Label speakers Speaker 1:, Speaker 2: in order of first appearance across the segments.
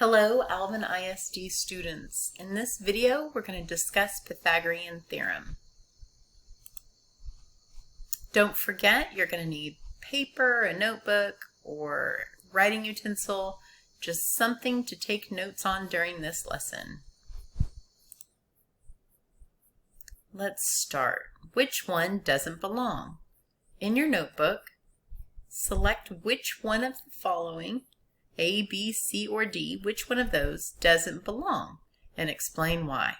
Speaker 1: Hello, Alvin ISD students. In this video, we're going to discuss Pythagorean theorem. Don't forget, you're going to need paper, a notebook, or writing utensil, just something to take notes on during this lesson. Let's start. Which one doesn't belong? In your notebook, select which one of the following, A, B, C, or D, which one of those doesn't belong, and explain why.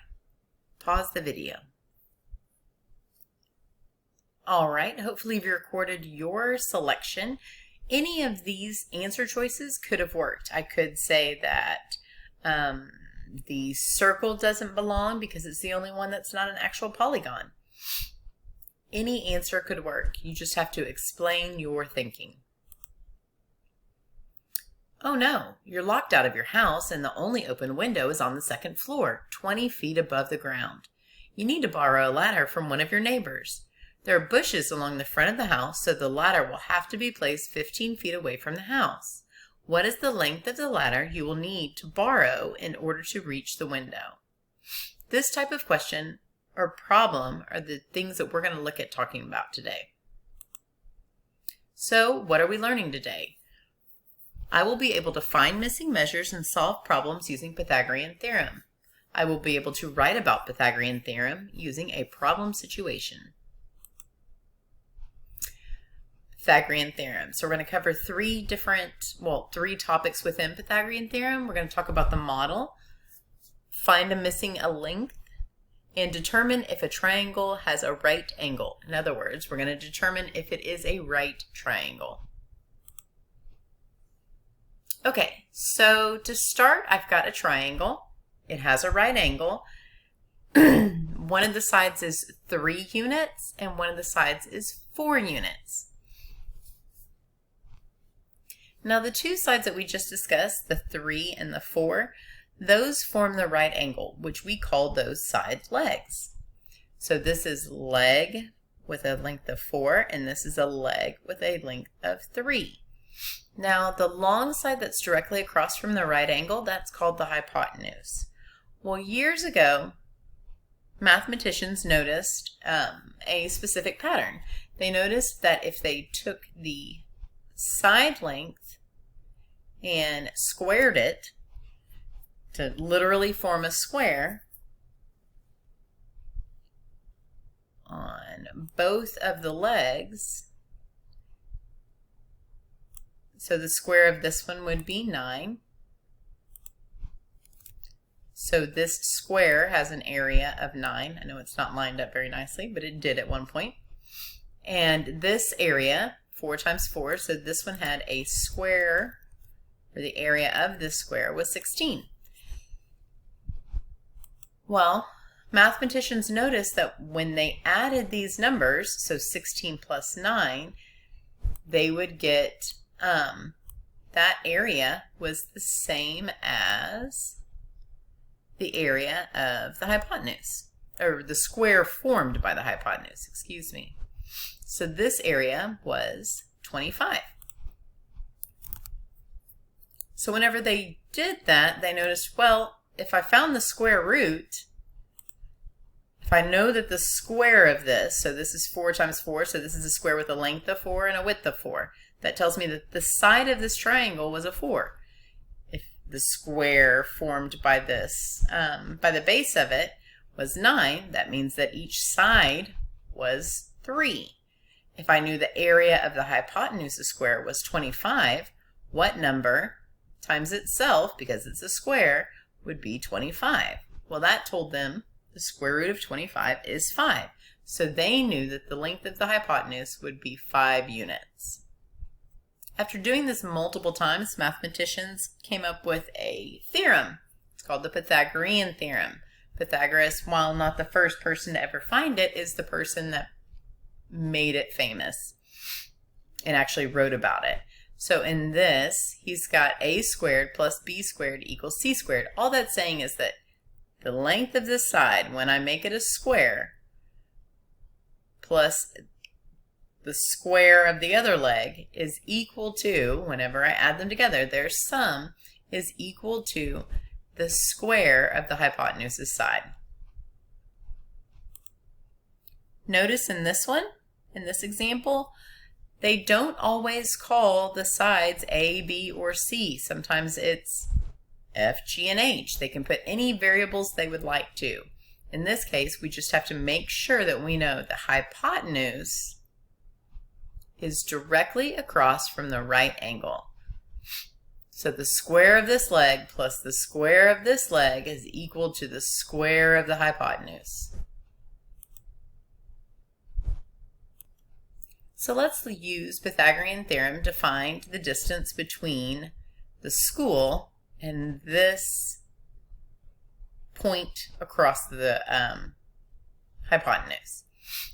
Speaker 1: Pause the video. Alright, hopefully you've recorded your selection. Any of these answer choices could have worked. I could say that the circle doesn't belong because it's the only one that's not an actual polygon. Any answer could work. You just have to explain your thinking. Oh no, you're locked out of your house and the only open window is on the second floor, 20 feet above the ground. You need to borrow a ladder from one of your neighbors. There are bushes along the front of the house, so the ladder will have to be placed 15 feet away from the house. What is the length of the ladder you will need to borrow in order to reach the window? This type of question or problem are the things that we're going to look at talking about today. So, what are we learning today? I will be able to find missing measures and solve problems using Pythagorean theorem. I will be able to write about Pythagorean theorem using a problem situation. Pythagorean theorem. So we're going to cover three topics within Pythagorean theorem. We're going to talk about the model, find a length, and determine if a triangle has a right angle. In other words, we're going to determine if it is a right triangle. Okay, so to start, I've got a triangle. It has a right angle. One of the sides is 3 units and one of the sides is 4 units. Now the two sides that we just discussed, the 3 and the 4, those form the right angle, which we call those side legs. So this is leg with a length of 4 and this is a leg with a length of 3. Now, the long side that's directly across from the right angle, that's called the hypotenuse. Well, years ago, mathematicians noticed a specific pattern. They noticed that if they took the side length and squared it to literally form a square on both of the legs, so the square of this one would be 9. So this square has an area of 9. I know it's not lined up very nicely, but it did at one point. And this area, 4 times 4, so this one had a square, or the area of this square was 16. Well, mathematicians noticed that when they added these numbers, so 16 plus 9, they would get that area was the same as the area of the hypotenuse, or the square formed by the hypotenuse, excuse me. So this area was 25. So whenever they did that, they noticed, well, if I found the square root, if I know that the square of this, so this is 4 times 4, so this is a square with a length of 4 and a width of 4. That tells me that the side of this triangle was a 4. If the square formed by this, by the base of it, was 9, that means that each side was 3. If I knew the area of the hypotenuse of the square was 25, what number times itself, because it's a square, would be 25? Well, that told them the square root of 25 is 5. So they knew that the length of the hypotenuse would be 5 units. After doing this multiple times, mathematicians came up with a theorem. It's called the Pythagorean theorem. Pythagoras, while not the first person to ever find it, is the person that made it famous and actually wrote about it. So in this, he's got a squared plus b squared equals c squared. All that's saying is that the length of this side, when I make it a square, plus the square of the other leg is equal to, whenever I add them together, their sum is equal to the square of the hypotenuse's side. Notice in this one, in this example, they don't always call the sides A, B, or C. Sometimes it's F, G, and H. They can put any variables they would like to. In this case, we just have to make sure that we know the hypotenuse is directly across from the right angle. So the square of this leg plus the square of this leg is equal to the square of the hypotenuse. So let's use Pythagorean theorem to find the distance between the school and this point across the hypotenuse.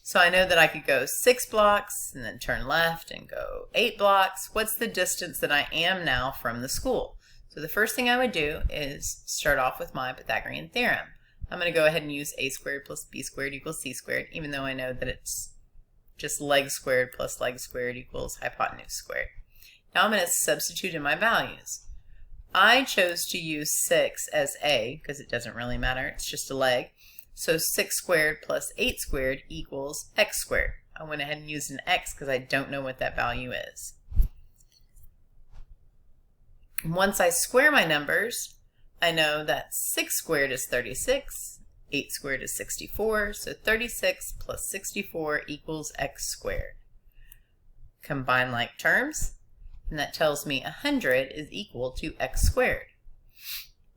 Speaker 1: So I know that I could go 6 blocks and then turn left and go 8 blocks. What's the distance that I am now from the school? So the first thing I would do is start off with my Pythagorean theorem. I'm going to go ahead and use a squared plus b squared equals c squared, even though I know that it's just leg squared plus leg squared equals hypotenuse squared. Now I'm going to substitute in my values. I chose to use 6 as a because it doesn't really matter, it's just a leg. So 6 squared plus 8 squared equals x squared. I went ahead and used an x because I don't know what that value is. Once I square my numbers, I know that 6 squared is 36, 8 squared is 64, so 36 plus 64 equals x squared. Combine like terms, and that tells me 100 is equal to x squared.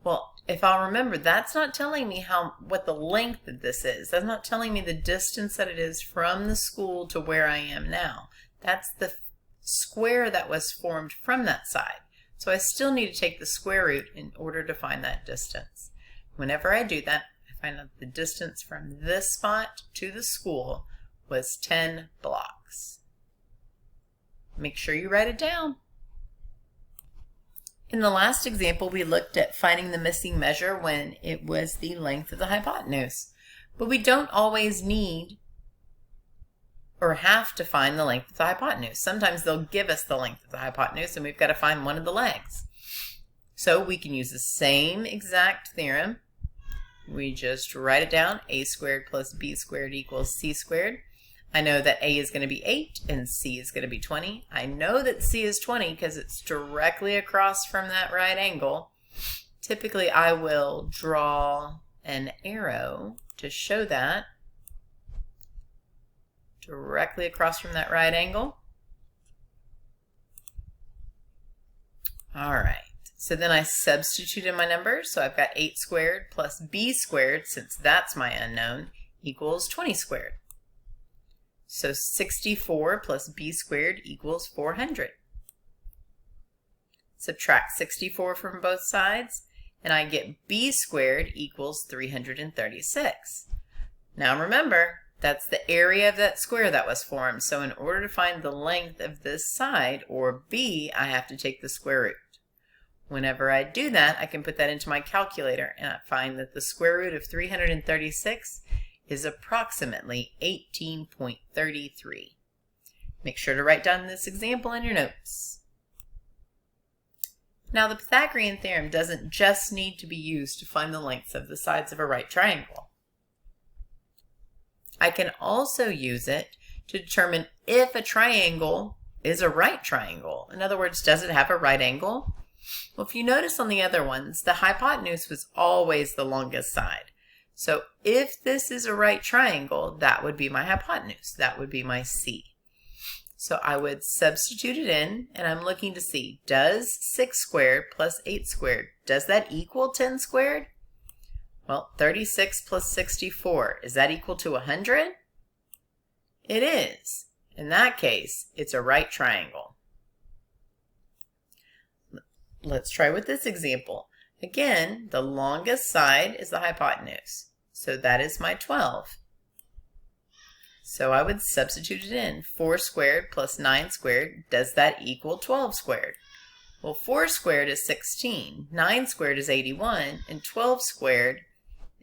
Speaker 1: Well, if I'll remember, that's not telling me what the length of this is. That's not telling me the distance that it is from the school to where I am now. That's the square that was formed from that side. So I still need to take the square root in order to find that distance. Whenever I do that, I find out the distance from this spot to the school was 10 blocks. Make sure you write it down. In the last example, we looked at finding the missing measure when it was the length of the hypotenuse. But we don't always need or have to find the length of the hypotenuse. Sometimes they'll give us the length of the hypotenuse and we've got to find one of the legs. So we can use the same exact theorem. We just write it down, a squared plus b squared equals c squared. I know that a is going to be 8 and c is going to be 20. I know that c is 20 because it's directly across from that right angle. Typically, I will draw an arrow to show that directly across from that right angle. All right, so then I substitute in my numbers. So I've got 8 squared plus b squared, since that's my unknown, equals 20 squared. So 64 plus b squared equals 400. Subtract 64 from both sides, and I get b squared equals 336. Now remember, that's the area of that square that was formed. So in order to find the length of this side, or b, I have to take the square root. Whenever I do that, I can put that into my calculator, and I find that the square root of 336 is approximately 18.33. Make sure to write down this example in your notes. Now the Pythagorean theorem doesn't just need to be used to find the lengths of the sides of a right triangle. I can also use it to determine if a triangle is a right triangle. In other words, does it have a right angle? Well, if you notice on the other ones, the hypotenuse was always the longest side. So if this is a right triangle, that would be my hypotenuse. That would be my C. So I would substitute it in, and I'm looking to see, does 6 squared plus 8 squared, does that equal 10 squared? Well, 36 plus 64, is that equal to 100? It is. In that case, it's a right triangle. Let's try with this example. Again, the longest side is the hypotenuse. So that is my 12. So I would substitute it in. 4 squared plus 9 squared, does that equal 12 squared? Well, 4 squared is 16, 9 squared is 81, and 12 squared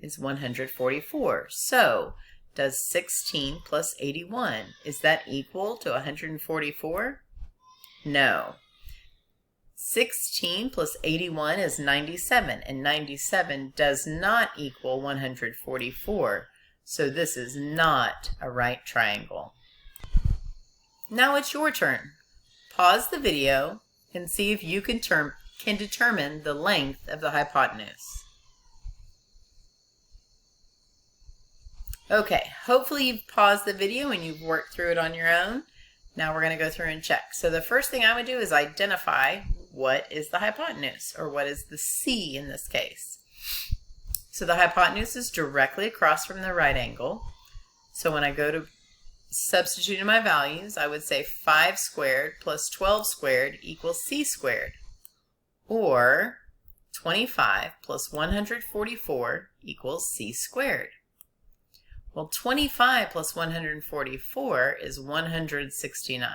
Speaker 1: is 144. So does 16 plus 81, is that equal to 144? No. 16 plus 81 is 97, and 97 does not equal 144, so this is not a right triangle. Now it's your turn. Pause the video and see if you can determine the length of the hypotenuse. Okay, hopefully you've paused the video and you've worked through it on your own. Now we're going to go through and check. So the first thing I would do is identify what is the hypotenuse, or what is the C in this case. So the hypotenuse is directly across from the right angle. So when I go to substitute in my values, I would say 5 squared plus 12 squared equals C squared. Or 25 plus 144 equals C squared. Well, 25 plus 144 is 169.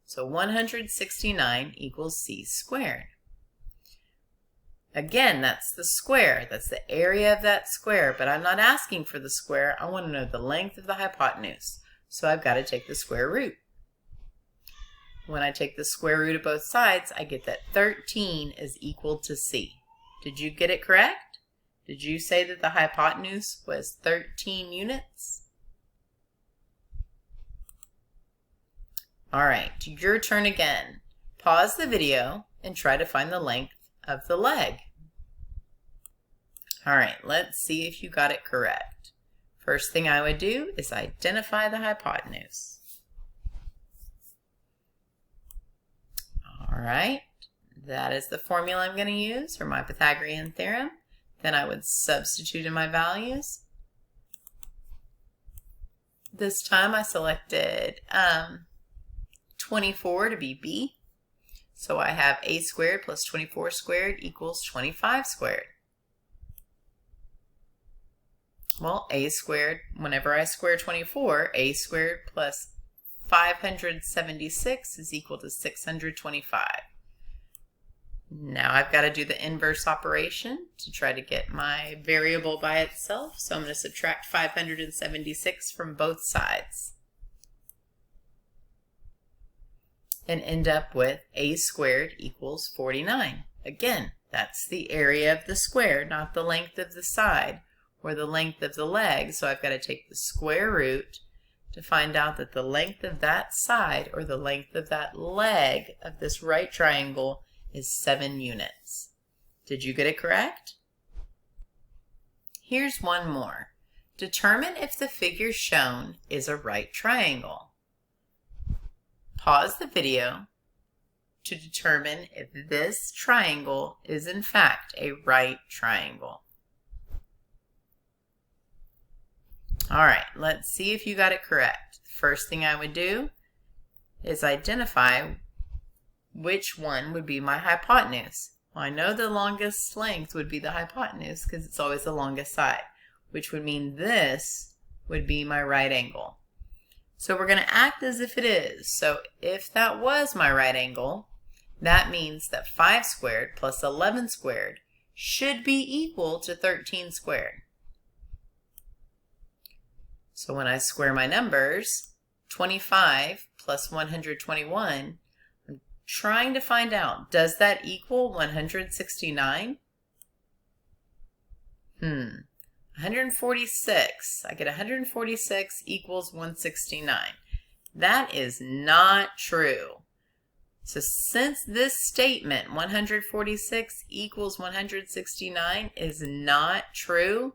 Speaker 1: So 169 equals C squared. Again, that's the square. That's the area of that square, but I'm not asking for the square. I want to know the length of the hypotenuse. So I've got to take the square root. When I take the square root of both sides, I get that 13 is equal to C. Did you get it correct? Did you say that the hypotenuse was 13 units? All right, your turn again. Pause the video and try to find the length of the leg. All right, let's see if you got it correct. First thing I would do is identify the hypotenuse. All right, that is the formula I'm going to use for my Pythagorean theorem. Then I would substitute in my values. This time I selected 24 to be B. So I have A squared plus 24 squared equals 25 squared. Well, A squared, whenever I square 24, A squared plus 576 is equal to 625. Now I've got to do the inverse operation to try to get my variable by itself. So I'm going to subtract 576 from both sides and end up with A squared equals 49. Again, that's the area of the square, not the length of the side or the length of the leg. So I've got to take the square root to find out that the length of that side or the length of that leg of this right triangle is 7 units. Did you get it correct? Here's one more. Determine if the figure shown is a right triangle. Pause the video to determine if this triangle is in fact a right triangle. All right, let's see if you got it correct. First thing I would do is identify which one would be my hypotenuse. Well, I know the longest length would be the hypotenuse because it's always the longest side, which would mean this would be my right angle. So we're going to act as if it is. So if that was my right angle, that means that 5 squared plus 11 squared should be equal to 13 squared. So when I square my numbers, 25 plus 121, I'm trying to find out, does that equal 169? 146. I get 146 equals 169. That is not true. So since this statement, 146 equals 169, is not true,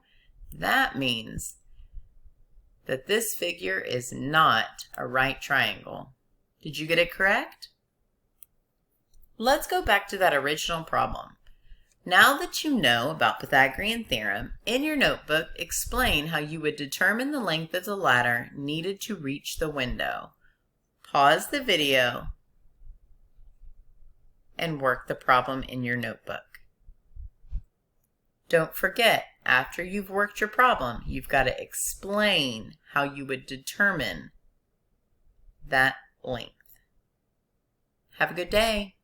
Speaker 1: that means that this figure is not a right triangle. Did you get it correct? Let's go back to that original problem. Now that you know about Pythagorean theorem, in your notebook, explain how you would determine the length of the ladder needed to reach the window. Pause the video and work the problem in your notebook. Don't forget, after you've worked your problem, you've got to explain how you would determine that length. Have a good day.